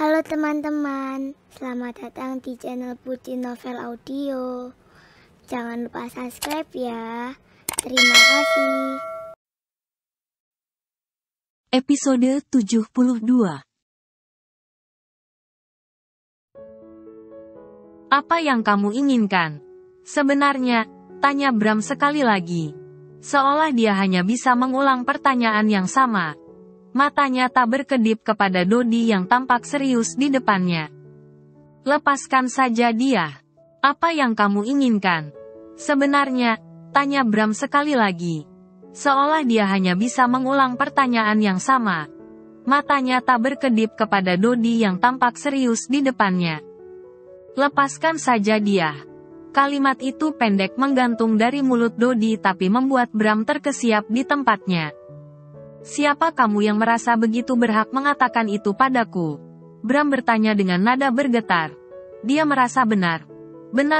Halo teman-teman, selamat datang di channel Putri Novel Audio. Jangan lupa subscribe ya. Terima kasih. Episode 72. Apa yang kamu inginkan? Sebenarnya, tanya Bram sekali lagi. Seolah dia hanya bisa mengulang pertanyaan yang sama. Matanya tak berkedip kepada Dodi yang tampak serius di depannya. Lepaskan saja dia. Apa yang kamu inginkan? Sebenarnya, tanya Bram sekali lagi. Seolah dia hanya bisa mengulang pertanyaan yang sama. Matanya tak berkedip kepada Dodi yang tampak serius di depannya. Lepaskan saja dia. Kalimat itu pendek menggantung dari mulut Dodi tapi membuat Bram terkesiap di tempatnya. Siapa kamu yang merasa begitu berhak mengatakan itu padaku? Bram bertanya dengan nada bergetar. Dia merasa benar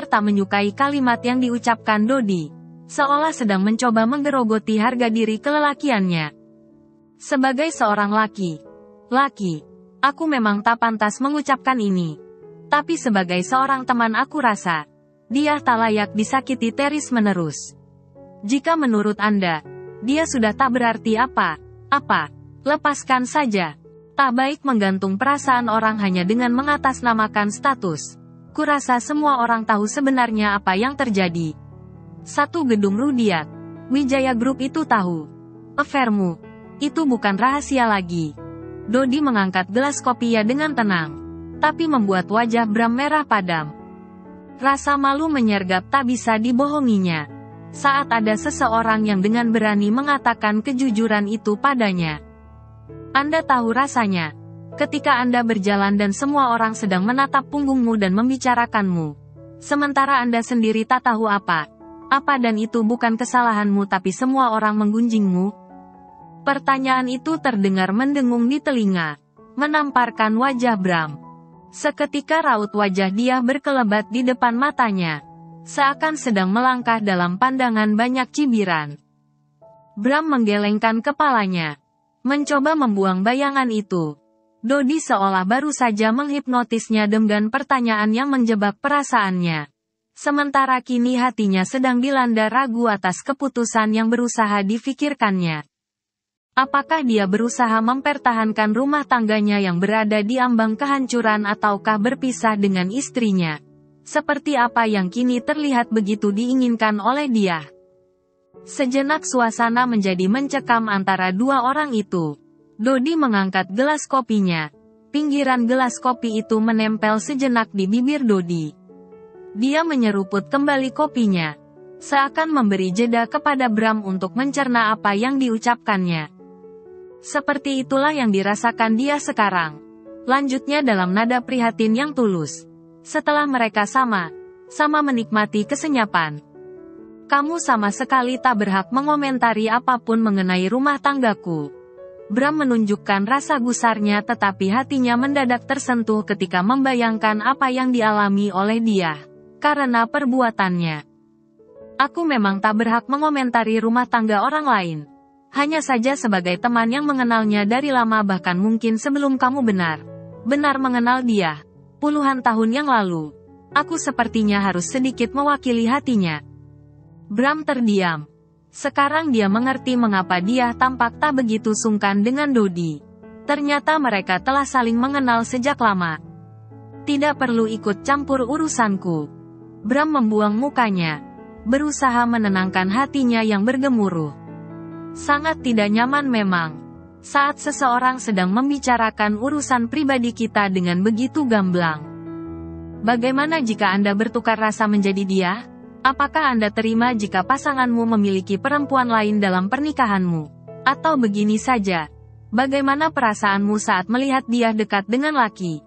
tak menyukai kalimat yang diucapkan Dodi. Seolah sedang mencoba menggerogoti harga diri kelelakiannya. Sebagai seorang laki, aku memang tak pantas mengucapkan ini. Tapi sebagai seorang teman aku rasa, dia tak layak disakiti terus-menerus. Jika menurut Anda, dia sudah tak berarti apa, lepaskan saja. Tak baik menggantung perasaan orang hanya dengan mengatasnamakan status. Kurasa semua orang tahu sebenarnya apa yang terjadi. Satu gedung Rudiat, Wijaya Group itu tahu. Affairmu, itu bukan rahasia lagi. Dodi mengangkat gelas kopinya dengan tenang. Tapi membuat wajah Bram merah padam. Rasa malu menyergap tak bisa dibohonginya. Saat ada seseorang yang dengan berani mengatakan kejujuran itu padanya. Anda tahu rasanya. Ketika Anda berjalan dan semua orang sedang menatap punggungmu dan membicarakanmu. Sementara Anda sendiri tak tahu apa dan itu bukan kesalahanmu tapi semua orang menggunjingmu. Pertanyaan itu terdengar mendengung di telinga. Menamparkan wajah Bram. Seketika raut wajah dia berkelebat di depan matanya. Seakan sedang melangkah dalam pandangan banyak cibiran. Bram menggelengkan kepalanya. Mencoba membuang bayangan itu. Dodi seolah baru saja menghipnotisnya dengan pertanyaan yang menjebak perasaannya. Sementara kini hatinya sedang dilanda ragu atas keputusan yang berusaha difikirkannya. Apakah dia berusaha mempertahankan rumah tangganya yang berada di ambang kehancuran ataukah berpisah dengan istrinya? Seperti apa yang kini terlihat begitu diinginkan oleh dia. Sejenak suasana menjadi mencekam antara dua orang itu. Dodi mengangkat gelas kopinya. Pinggiran gelas kopi itu menempel sejenak di bibir Dodi. Dia menyeruput kembali kopinya. Seakan memberi jeda kepada Bram untuk mencerna apa yang diucapkannya. Seperti itulah yang dirasakan dia sekarang. Lanjutnya dalam nada prihatin yang tulus. Setelah mereka sama menikmati kesenyapan. Kamu sama sekali tak berhak mengomentari apapun mengenai rumah tanggaku. Bram menunjukkan rasa gusarnya tetapi hatinya mendadak tersentuh ketika membayangkan apa yang dialami oleh dia. Karena perbuatannya. Aku memang tak berhak mengomentari rumah tangga orang lain. Hanya saja sebagai teman yang mengenalnya dari lama bahkan mungkin sebelum kamu benar mengenal dia. Puluhan tahun yang lalu. Aku sepertinya harus sedikit mewakili hatinya. Bram terdiam. Sekarang dia mengerti mengapa dia tampak tak begitu sungkan dengan Dodi. Ternyata mereka telah saling mengenal sejak lama. Tidak perlu ikut campur urusanku. Bram membuang mukanya. Berusaha menenangkan hatinya yang bergemuruh. Sangat tidak nyaman memang. Saat seseorang sedang membicarakan urusan pribadi kita dengan begitu gamblang. Bagaimana jika Anda bertukar rasa menjadi dia? Apakah Anda terima jika pasanganmu memiliki perempuan lain dalam pernikahanmu? Atau begini saja, bagaimana perasaanmu saat melihat dia dekat dengan laki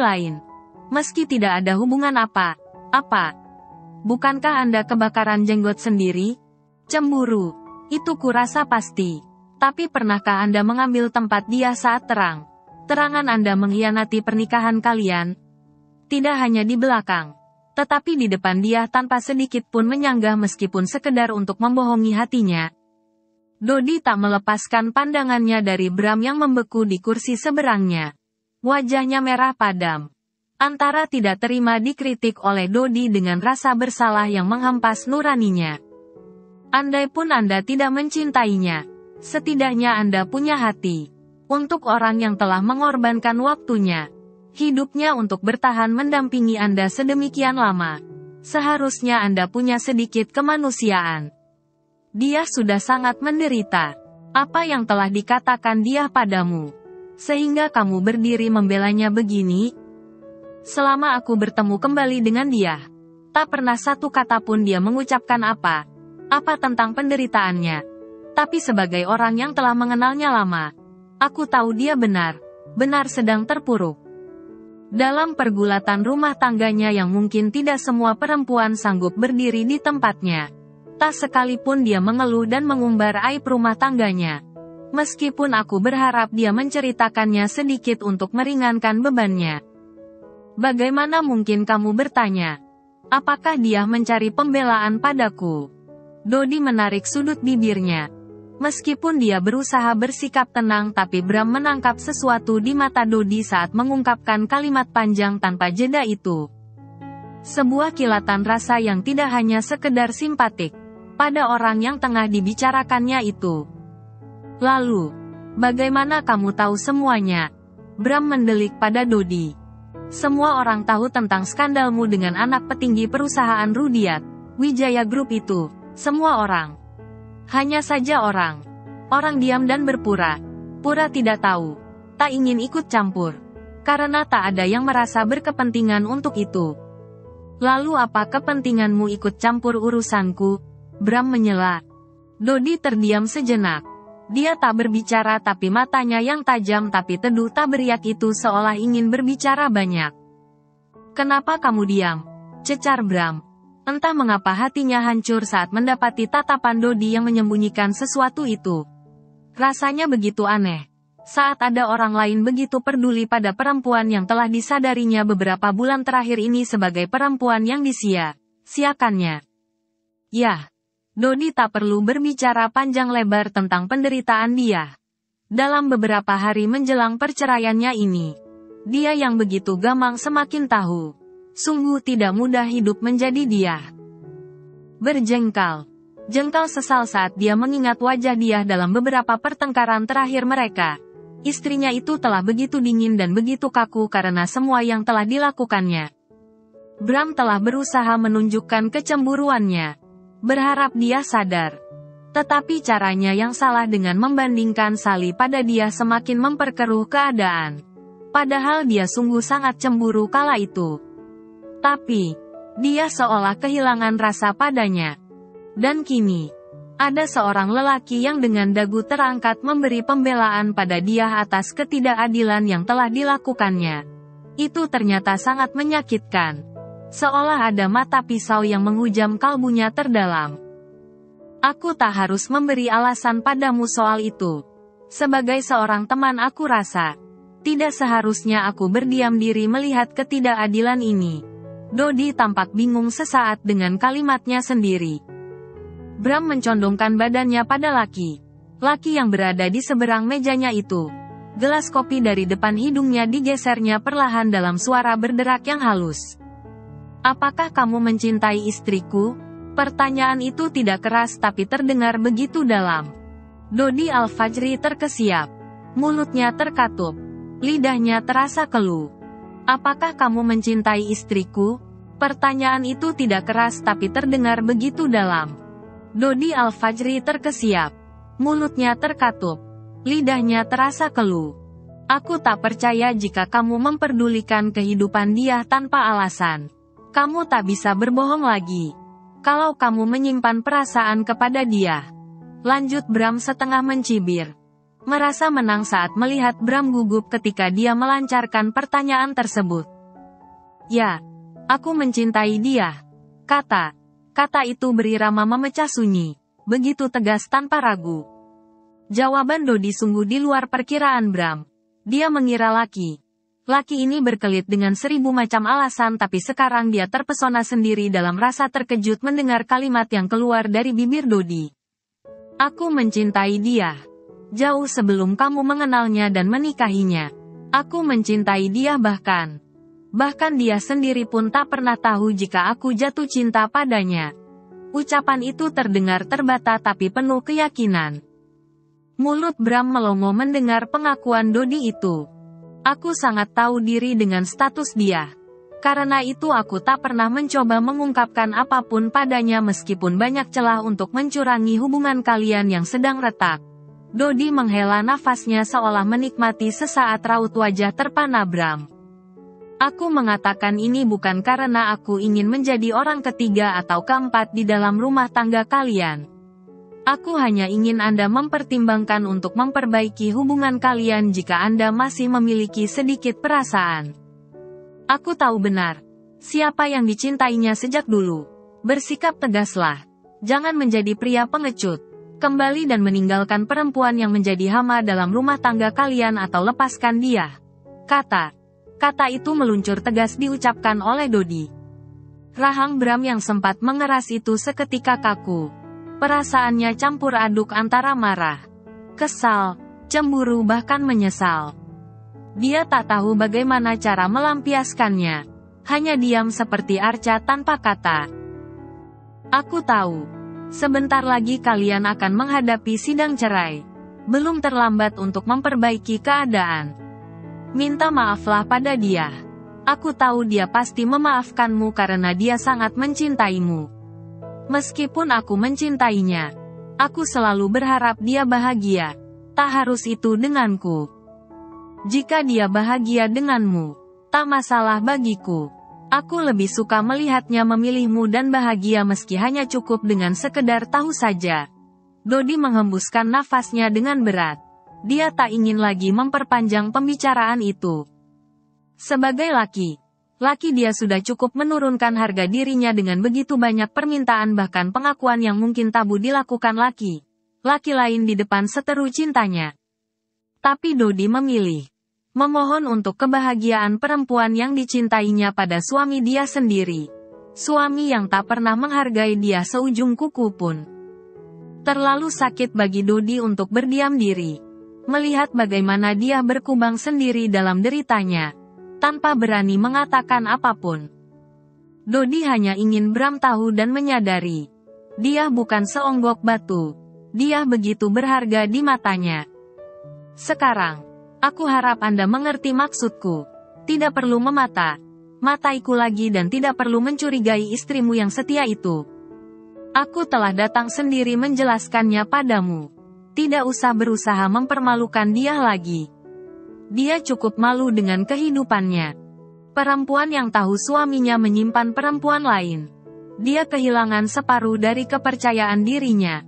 lain? Meski tidak ada hubungan apa? Bukankah Anda kebakaran jenggot sendiri? Cemburu, itu kurasa pasti. Tapi pernahkah Anda mengambil tempat dia saat terangan Anda mengkhianati pernikahan kalian? Tidak hanya di belakang, tetapi di depan dia tanpa sedikit pun menyanggah meskipun sekedar untuk membohongi hatinya. Dodi tak melepaskan pandangannya dari Bram yang membeku di kursi seberangnya. Wajahnya merah padam. Antara tidak terima dikritik oleh Dodi dengan rasa bersalah yang menghempas nuraninya. Andai pun Anda tidak mencintainya, setidaknya Anda punya hati. Untuk orang yang telah mengorbankan waktunya, hidupnya untuk bertahan mendampingi Anda sedemikian lama. Seharusnya Anda punya sedikit kemanusiaan. Dia sudah sangat menderita. Apa yang telah dikatakan dia padamu? Sehingga kamu berdiri membelanya begini? Selama aku bertemu kembali dengan dia, tak pernah satu kata pun dia mengucapkan apa tentang penderitaannya. Tapi sebagai orang yang telah mengenalnya lama, aku tahu dia benar sedang terpuruk. Dalam pergulatan rumah tangganya yang mungkin tidak semua perempuan sanggup berdiri di tempatnya. Tak sekalipun dia mengeluh dan mengumbar aib rumah tangganya. Meskipun aku berharap dia menceritakannya sedikit untuk meringankan bebannya. Bagaimana mungkin kamu bertanya? Apakah dia mencari pembelaan padaku? Dodi menarik sudut bibirnya. Meskipun dia berusaha bersikap tenang, tapi Bram menangkap sesuatu di mata Dodi saat mengungkapkan kalimat panjang tanpa jeda itu. Sebuah kilatan rasa yang tidak hanya sekedar simpatik pada orang yang tengah dibicarakannya itu. Lalu, bagaimana kamu tahu semuanya? Bram mendelik pada Dodi. Semua orang tahu tentang skandalmu dengan anak petinggi perusahaan Rudiat, Wijaya Group itu. Semua orang. Hanya saja orang diam dan berpura tidak tahu, tak ingin ikut campur. Karena tak ada yang merasa berkepentingan untuk itu. Lalu apa kepentinganmu ikut campur urusanku? Bram menyela. Dodi terdiam sejenak. Dia tak berbicara, tapi matanya yang tajam tapi teduh tak beriak itu seolah ingin berbicara banyak. Kenapa kamu diam? Cecar Bram. Entah mengapa hatinya hancur saat mendapati tatapan Dodi yang menyembunyikan sesuatu itu. Rasanya begitu aneh. Saat ada orang lain begitu peduli pada perempuan yang telah disadarinya beberapa bulan terakhir ini sebagai perempuan yang disia-siakannya. Yah. Dodi tak perlu berbicara panjang lebar tentang penderitaan dia. Dalam beberapa hari menjelang perceraiannya ini, dia yang begitu gamang semakin tahu. Sungguh tidak mudah hidup menjadi dia. Berjengkal. Jengkal sesal saat dia mengingat wajah dia dalam beberapa pertengkaran terakhir mereka. Istrinya itu telah begitu dingin dan begitu kaku karena semua yang telah dilakukannya. Bram telah berusaha menunjukkan kecemburuannya. Berharap dia sadar. Tetapi caranya yang salah dengan membandingkan Sally pada dia semakin memperkeruh keadaan. Padahal dia sungguh sangat cemburu kala itu. Tapi, dia seolah kehilangan rasa padanya. Dan kini, ada seorang lelaki yang dengan dagu terangkat memberi pembelaan pada dia atas ketidakadilan yang telah dilakukannya. Itu ternyata sangat menyakitkan. Seolah ada mata pisau yang menghujam kalbunya terdalam. Aku tak harus memberi alasan padamu soal itu. Sebagai seorang teman aku rasa, tidak seharusnya aku berdiam diri melihat ketidakadilan ini. Dodi tampak bingung sesaat dengan kalimatnya sendiri. Bram mencondongkan badannya pada laki yang berada di seberang mejanya itu. Gelas kopi dari depan hidungnya digesernya perlahan dalam suara berderak yang halus. Apakah kamu mencintai istriku? Pertanyaan itu tidak keras tapi terdengar begitu dalam. Dodi Al-Fajri terkesiap. Mulutnya terkatup. Lidahnya terasa keluh. Apakah kamu mencintai istriku? Pertanyaan itu tidak keras tapi terdengar begitu dalam. Dodi Al-Fajri terkesiap. Mulutnya terkatup. Lidahnya terasa keluh. Aku tak percaya jika kamu memperdulikan kehidupan dia tanpa alasan. Kamu tak bisa berbohong lagi. Kalau kamu menyimpan perasaan kepada dia. Lanjut Bram setengah mencibir. Merasa menang saat melihat Bram gugup ketika dia melancarkan pertanyaan tersebut. Ya, aku mencintai dia. Kata itu berirama memecah sunyi. Begitu tegas tanpa ragu. Jawaban Dodi sungguh di luar perkiraan Bram. Dia mengira laki ini berkelit dengan 1000 macam alasan, tapi sekarang dia terpesona sendiri dalam rasa terkejut mendengar kalimat yang keluar dari bibir Dodi. Aku mencintai dia. Jauh sebelum kamu mengenalnya dan menikahinya. Aku mencintai dia bahkan dia sendiri pun tak pernah tahu jika aku jatuh cinta padanya. Ucapan itu terdengar terbata tapi penuh keyakinan. Mulut Bram melongo mendengar pengakuan Dodi itu. Aku sangat tahu diri dengan status dia. Karena itu aku tak pernah mencoba mengungkapkan apapun padanya meskipun banyak celah untuk mencurangi hubungan kalian yang sedang retak. Dodi menghela nafasnya seolah menikmati sesaat raut wajah terpana Bram. Aku mengatakan ini bukan karena aku ingin menjadi orang ketiga atau keempat di dalam rumah tangga kalian. Aku hanya ingin Anda mempertimbangkan untuk memperbaiki hubungan kalian jika Anda masih memiliki sedikit perasaan. Aku tahu benar siapa yang dicintainya sejak dulu. Bersikap tegaslah. Jangan menjadi pria pengecut. Kembali dan meninggalkan perempuan yang menjadi hama dalam rumah tangga kalian atau lepaskan dia. Kata itu meluncur tegas diucapkan oleh Dodi. Rahang Bram yang sempat mengeras itu seketika kaku. Perasaannya campur aduk antara marah, kesal, cemburu bahkan menyesal. Dia tak tahu bagaimana cara melampiaskannya. Hanya diam seperti arca tanpa kata. Aku tahu. Sebentar lagi kalian akan menghadapi sidang cerai. Belum terlambat untuk memperbaiki keadaan. Minta maaflah pada dia. Aku tahu dia pasti memaafkanmu karena dia sangat mencintaimu. Meskipun aku mencintainya, aku selalu berharap dia bahagia. Tak harus itu denganku. Jika dia bahagia denganmu, tak masalah bagiku. Aku lebih suka melihatnya memilihmu dan bahagia meski hanya cukup dengan sekedar tahu saja. Dodi menghembuskan nafasnya dengan berat. Dia tak ingin lagi memperpanjang pembicaraan itu. Sebagai laki dia sudah cukup menurunkan harga dirinya dengan begitu banyak permintaan bahkan pengakuan yang mungkin tabu dilakukan laki lain di depan seteru cintanya. Tapi Dodi memilih memohon untuk kebahagiaan perempuan yang dicintainya pada suami dia sendiri. Suami yang tak pernah menghargai dia seujung kuku pun. Terlalu sakit bagi Dodi untuk berdiam diri. Melihat bagaimana dia berkubang sendiri dalam deritanya. Tanpa berani mengatakan apapun. Dodi hanya ingin Bram tahu dan menyadari. Dia bukan seonggok batu. Dia begitu berharga di matanya. Sekarang. Aku harap Anda mengerti maksudku. Tidak perlu mataiku lagi dan tidak perlu mencurigai istrimu yang setia itu. Aku telah datang sendiri menjelaskannya padamu. Tidak usah berusaha mempermalukan dia lagi. Dia cukup malu dengan kehidupannya. Perempuan yang tahu suaminya menyimpan perempuan lain. Dia kehilangan separuh dari kepercayaan dirinya.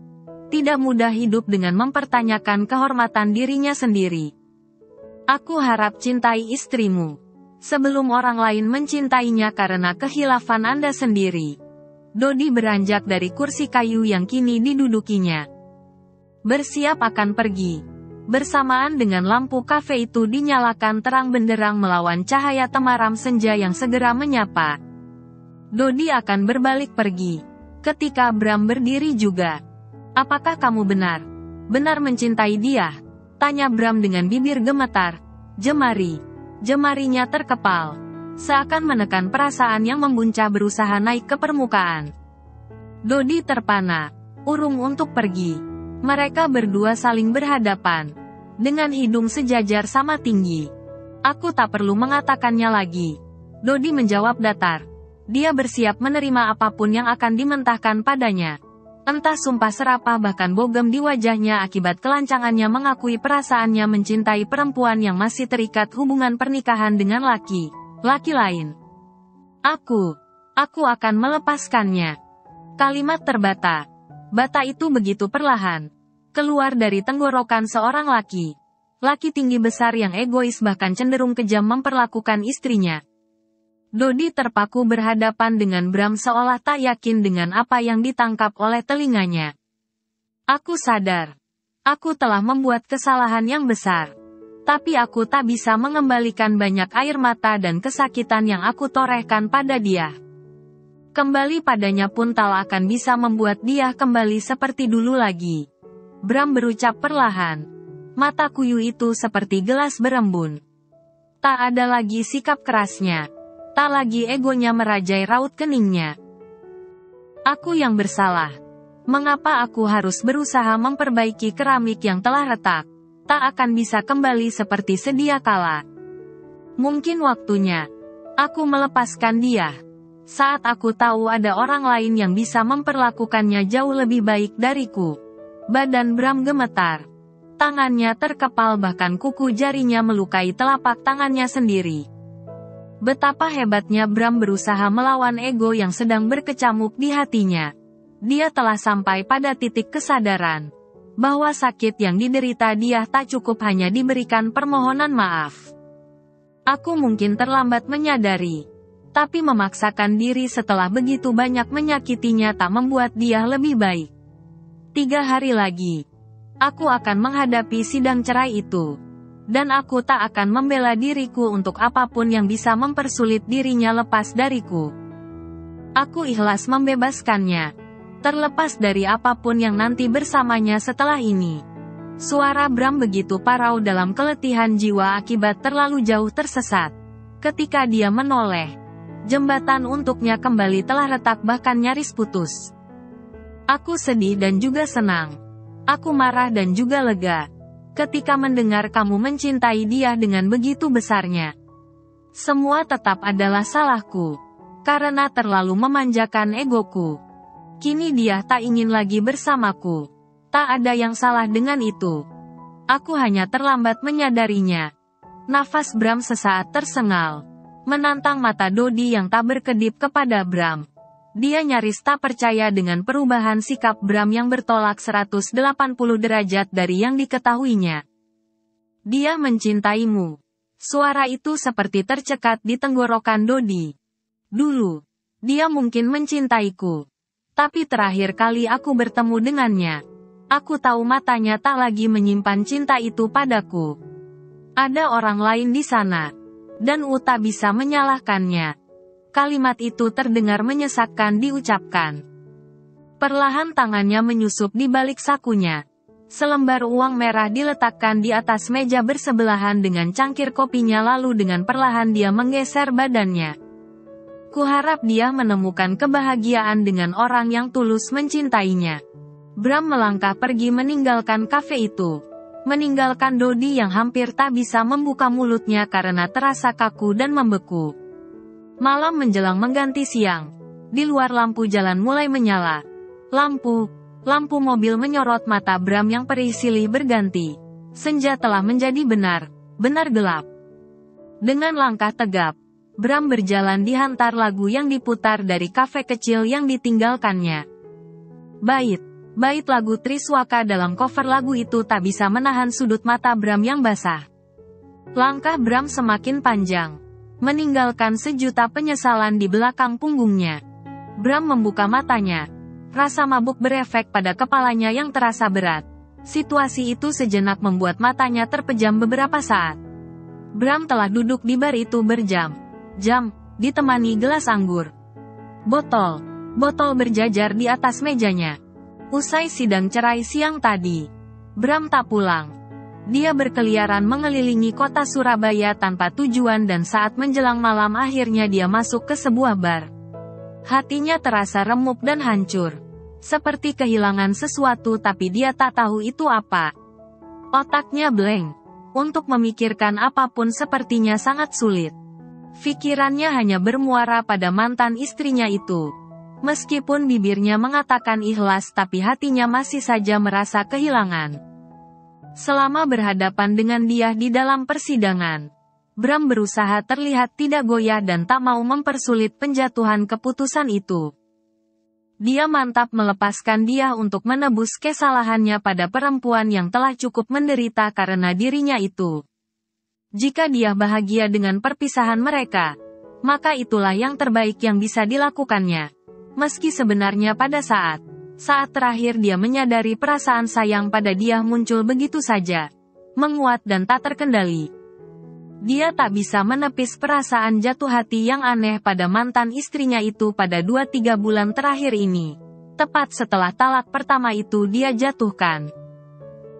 Tidak mudah hidup dengan mempertanyakan kehormatan dirinya sendiri. Aku harap cintai istrimu. Sebelum orang lain mencintainya karena kehilafan Anda sendiri. Dodi beranjak dari kursi kayu yang kini didudukinya. Bersiap akan pergi. Bersamaan dengan lampu kafe itu dinyalakan terang benderang melawan cahaya temaram senja yang segera menyapa. Dodi akan berbalik pergi. Ketika Bram berdiri juga. Apakah kamu benar mencintai dia? Tanya Bram dengan bibir gemetar. Jemarinya terkepal. Seakan menekan perasaan yang membuncah berusaha naik ke permukaan. Dodi terpana. Urung untuk pergi. Mereka berdua saling berhadapan. Dengan hidung sejajar sama tinggi. Aku tak perlu mengatakannya lagi. Dodi menjawab datar. Dia bersiap menerima apapun yang akan dimentahkan padanya. Entah sumpah serapah bahkan bogem di wajahnya akibat kelancangannya mengakui perasaannya mencintai perempuan yang masih terikat hubungan pernikahan dengan laki lain. Aku akan melepaskannya. Kalimat terbata. Bata itu begitu perlahan. Keluar dari tenggorokan seorang laki tinggi besar yang egois bahkan cenderung kejam memperlakukan istrinya. Dodi terpaku berhadapan dengan Bram seolah tak yakin dengan apa yang ditangkap oleh telinganya. Aku sadar. Aku telah membuat kesalahan yang besar. Tapi aku tak bisa mengembalikan banyak air mata dan kesakitan yang aku torehkan pada dia. Kembali padanya pun tak akan bisa membuat dia kembali seperti dulu lagi. Bram berucap perlahan. Mata kuyu itu seperti gelas berembun. Tak ada lagi sikap kerasnya. Tak lagi egonya merajai raut keningnya. Aku yang bersalah. Mengapa aku harus berusaha memperbaiki keramik yang telah retak? Tak akan bisa kembali seperti sedia kala. Mungkin waktunya aku melepaskan dia. Saat aku tahu ada orang lain yang bisa memperlakukannya jauh lebih baik dariku. Badan Bram gemetar. Tangannya terkepal, bahkan kuku jarinya melukai telapak tangannya sendiri. Betapa hebatnya Bram berusaha melawan ego yang sedang berkecamuk di hatinya. Dia telah sampai pada titik kesadaran bahwa sakit yang diderita dia tak cukup hanya diberikan permohonan maaf. Aku mungkin terlambat menyadari. Tapi memaksakan diri setelah begitu banyak menyakitinya tak membuat dia lebih baik. 3 hari lagi, aku akan menghadapi sidang cerai itu. Dan aku tak akan membela diriku untuk apapun yang bisa mempersulit dirinya lepas dariku. Aku ikhlas membebaskannya. Terlepas dari apapun yang nanti bersamanya setelah ini. Suara Bram begitu parau dalam keletihan jiwa akibat terlalu jauh tersesat. Ketika dia menoleh, jembatan untuknya kembali telah retak, bahkan nyaris putus. Aku sedih dan juga senang. Aku marah dan juga lega. Ketika mendengar kamu mencintai dia dengan begitu besarnya. Semua tetap adalah salahku. Karena terlalu memanjakan egoku. Kini dia tak ingin lagi bersamaku. Tak ada yang salah dengan itu. Aku hanya terlambat menyadarinya. Nafas Bram sesaat tersengal. Menantang mata Dodi yang tak berkedip kepada Bram. Dia nyaris tak percaya dengan perubahan sikap Bram yang bertolak 180 derajat dari yang diketahuinya. Dia mencintaimu. Suara itu seperti tercekat di tenggorokan Dodi. Dulu, dia mungkin mencintaiku. Tapi terakhir kali aku bertemu dengannya, aku tahu matanya tak lagi menyimpan cinta itu padaku. Ada orang lain di sana. Dan Uta bisa menyalahkannya. Kalimat itu terdengar menyesakkan diucapkan. Perlahan tangannya menyusup di balik sakunya. Selembar uang merah diletakkan di atas meja bersebelahan dengan cangkir kopinya, lalu dengan perlahan dia menggeser badannya. Kuharap dia menemukan kebahagiaan dengan orang yang tulus mencintainya. Bram melangkah pergi meninggalkan kafe itu. Meninggalkan Dodi yang hampir tak bisa membuka mulutnya karena terasa kaku dan membeku. Malam menjelang mengganti siang. Di luar lampu jalan mulai menyala. Lampu mobil menyorot mata Bram yang perih silih berganti. Senja telah menjadi benar gelap. Dengan langkah tegap, Bram berjalan dihantar lagu yang diputar dari kafe kecil yang ditinggalkannya. Bait lagu Triswaka dalam cover lagu itu tak bisa menahan sudut mata Bram yang basah. Langkah Bram semakin panjang, meninggalkan sejuta penyesalan di belakang punggungnya. Bram membuka matanya. Rasa mabuk berefek pada kepalanya yang terasa berat. Situasi itu sejenak membuat matanya terpejam beberapa saat. Bram telah duduk di bar itu berjam-jam, ditemani gelas anggur. Botol berjajar di atas mejanya. Usai sidang cerai siang tadi, Bram tak pulang. Dia berkeliaran mengelilingi kota Surabaya tanpa tujuan dan saat menjelang malam akhirnya dia masuk ke sebuah bar. Hatinya terasa remuk dan hancur. Seperti kehilangan sesuatu tapi dia tak tahu itu apa. Otaknya blank. Untuk memikirkan apapun sepertinya sangat sulit. Pikirannya hanya bermuara pada mantan istrinya itu. Meskipun bibirnya mengatakan ikhlas tapi hatinya masih saja merasa kehilangan. Selama berhadapan dengan dia di dalam persidangan, Bram berusaha terlihat tidak goyah dan tak mau mempersulit penjatuhan keputusan itu. Dia mantap melepaskan dia untuk menebus kesalahannya pada perempuan yang telah cukup menderita karena dirinya itu. Jika dia bahagia dengan perpisahan mereka, maka itulah yang terbaik yang bisa dilakukannya. Meski sebenarnya pada saat terakhir dia menyadari perasaan sayang pada dia muncul begitu saja, menguat dan tak terkendali. Dia tak bisa menepis perasaan jatuh hati yang aneh pada mantan istrinya itu pada 2-3 bulan terakhir ini. Tepat setelah talak pertama itu dia jatuhkan.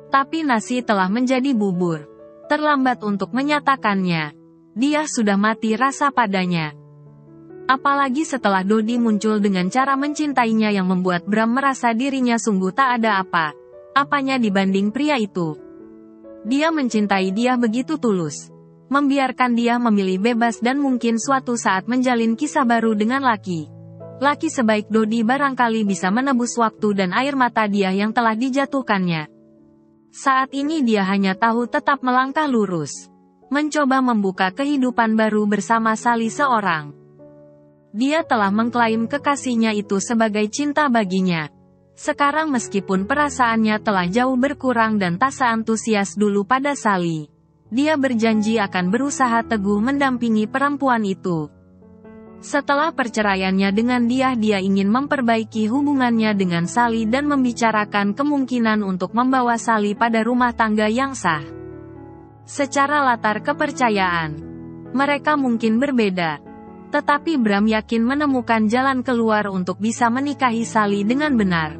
Tapi nasi telah menjadi bubur. Terlambat untuk menyatakannya. Dia sudah mati rasa padanya. Apalagi setelah Dodi muncul dengan cara mencintainya yang membuat Bram merasa dirinya sungguh tak ada apa-apanya dibanding pria itu. Dia mencintai dia begitu tulus. Membiarkan dia memilih bebas dan mungkin suatu saat menjalin kisah baru dengan laki sebaik Dodi barangkali bisa menebus waktu dan air mata dia yang telah dijatuhkannya. Saat ini dia hanya tahu tetap melangkah lurus. Mencoba membuka kehidupan baru bersama Sally seorang. Dia telah mengklaim kekasihnya itu sebagai cinta baginya. Sekarang meskipun perasaannya telah jauh berkurang dan tak seantusias dulu pada Sally, dia berjanji akan berusaha teguh mendampingi perempuan itu. Setelah perceraiannya dengan dia ingin memperbaiki hubungannya dengan Sally dan membicarakan kemungkinan untuk membawa Sally pada rumah tangga yang sah. Secara latar kepercayaan, mereka mungkin berbeda. Tetapi Bram yakin menemukan jalan keluar untuk bisa menikahi Sally dengan benar.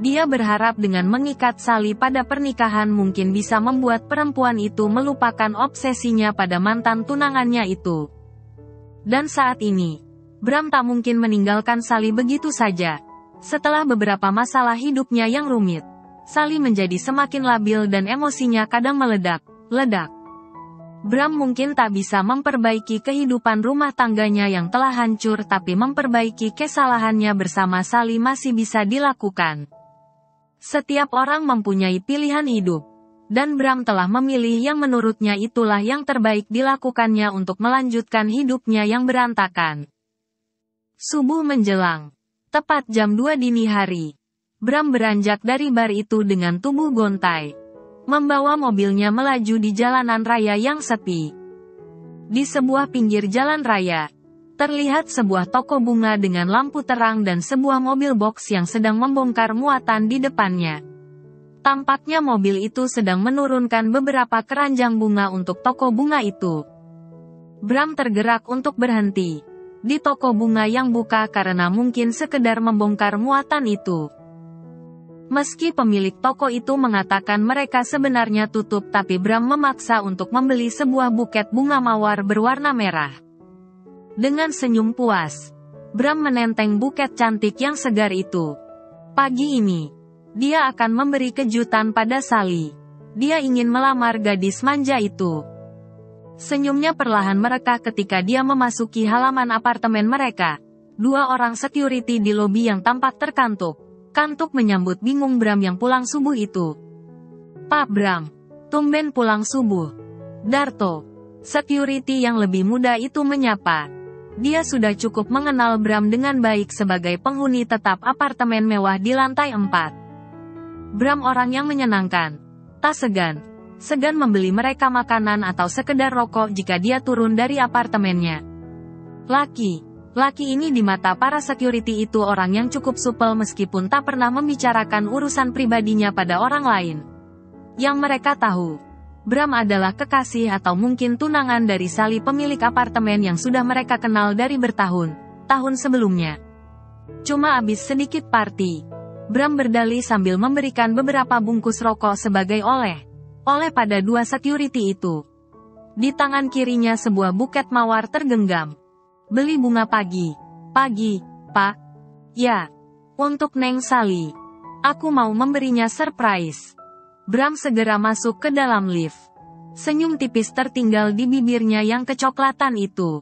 Dia berharap dengan mengikat Sally pada pernikahan mungkin bisa membuat perempuan itu melupakan obsesinya pada mantan tunangannya itu. Dan saat ini, Bram tak mungkin meninggalkan Sally begitu saja. Setelah beberapa masalah hidupnya yang rumit, Sally menjadi semakin labil dan emosinya kadang meledak. Bram mungkin tak bisa memperbaiki kehidupan rumah tangganya yang telah hancur, tapi memperbaiki kesalahannya bersama Sally masih bisa dilakukan. Setiap orang mempunyai pilihan hidup, dan Bram telah memilih yang menurutnya itulah yang terbaik dilakukannya untuk melanjutkan hidupnya yang berantakan. Subuh menjelang. Tepat jam 2 dini hari. Bram beranjak dari bar itu dengan tubuh gontai. Membawa mobilnya melaju di jalanan raya yang sepi. Di sebuah pinggir jalan raya, terlihat sebuah toko bunga dengan lampu terang dan sebuah mobil box yang sedang membongkar muatan di depannya. Tampaknya mobil itu sedang menurunkan beberapa keranjang bunga untuk toko bunga itu. Bram tergerak untuk berhenti di toko bunga yang buka karena mungkin sekedar membongkar muatan itu. Meski pemilik toko itu mengatakan mereka sebenarnya tutup, tapi Bram memaksa untuk membeli sebuah buket bunga mawar berwarna merah. Dengan senyum puas, Bram menenteng buket cantik yang segar itu. Pagi ini, dia akan memberi kejutan pada Sally. Dia ingin melamar gadis manja itu. Senyumnya perlahan merekah ketika dia memasuki halaman apartemen mereka. 2 orang security di lobi yang tampak terkantuk. Kantuk menyambut bingung Bram yang pulang subuh itu. "Pak Bram, tumben pulang subuh." Darto, security yang lebih muda itu menyapa. Dia sudah cukup mengenal Bram dengan baik sebagai penghuni tetap apartemen mewah di lantai 4. Bram orang yang menyenangkan. Tak segan membeli mereka makanan atau sekedar rokok jika dia turun dari apartemennya. Laki ini di mata para security itu orang yang cukup supel meskipun tak pernah membicarakan urusan pribadinya pada orang lain. Yang mereka tahu, Bram adalah kekasih atau mungkin tunangan dari Sally, pemilik apartemen yang sudah mereka kenal dari bertahun-tahun sebelumnya. Cuma abis sedikit party, Bram berdalih sambil memberikan beberapa bungkus rokok sebagai oleh pada 2 security itu. Di tangan kirinya sebuah buket mawar tergenggam. "Beli bunga pagi, Pak?" "Ya, untuk Neng Sally. Aku mau memberinya surprise." Bram segera masuk ke dalam lift. Senyum tipis tertinggal di bibirnya yang kecoklatan itu.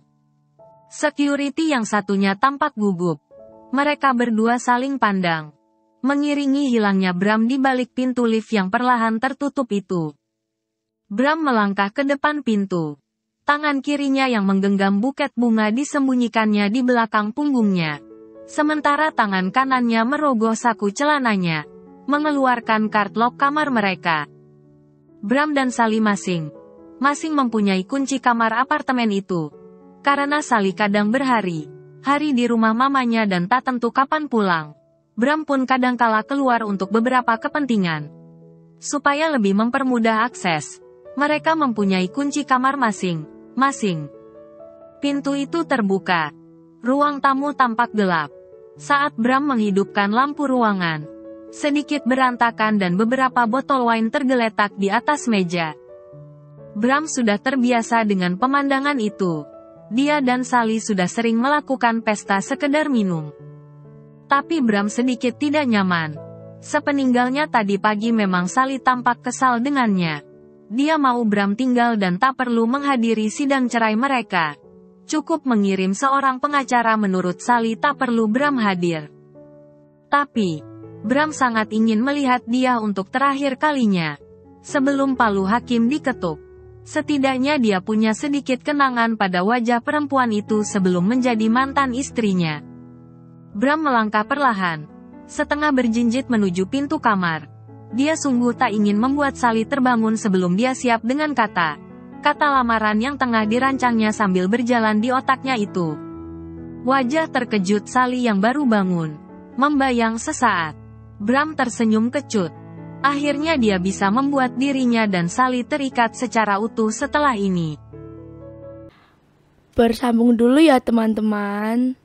Security yang satunya tampak gugup. Mereka berdua saling pandang, mengiringi hilangnya Bram di balik pintu lift yang perlahan tertutup itu. Bram melangkah ke depan pintu. Tangan kirinya yang menggenggam buket bunga disembunyikannya di belakang punggungnya. Sementara tangan kanannya merogoh saku celananya, mengeluarkan kartlok kamar mereka. Bram dan Sally masing mempunyai kunci kamar apartemen itu. Karena Sally kadang berhari-hari di rumah mamanya dan tak tentu kapan pulang, Bram pun kadangkala keluar untuk beberapa kepentingan. Supaya lebih mempermudah akses, mereka mempunyai kunci kamar masing-masing. Pintu itu terbuka. Ruang tamu tampak gelap. Saat Bram menghidupkan lampu ruangan, sedikit berantakan dan beberapa botol wine tergeletak di atas meja. Bram sudah terbiasa dengan pemandangan itu. Dia dan Sally sudah sering melakukan pesta sekedar minum. Tapi Bram sedikit tidak nyaman. Sepeninggalnya tadi pagi memang Sally tampak kesal dengannya. Dia mau Bram tinggal dan tak perlu menghadiri sidang cerai mereka. Cukup mengirim seorang pengacara, menurut Sally tak perlu Bram hadir. Tapi, Bram sangat ingin melihat dia untuk terakhir kalinya. Sebelum palu hakim diketuk. Setidaknya dia punya sedikit kenangan pada wajah perempuan itu sebelum menjadi mantan istrinya. Bram melangkah perlahan, setengah berjinjit menuju pintu kamar. Dia sungguh tak ingin membuat Sally terbangun sebelum dia siap dengan kata lamaran yang tengah dirancangnya sambil berjalan di otaknya itu. Wajah terkejut Sally yang baru bangun membayang sesaat. Bram tersenyum kecut. Akhirnya dia bisa membuat dirinya dan Sally terikat secara utuh setelah ini. Bersambung dulu ya teman-teman.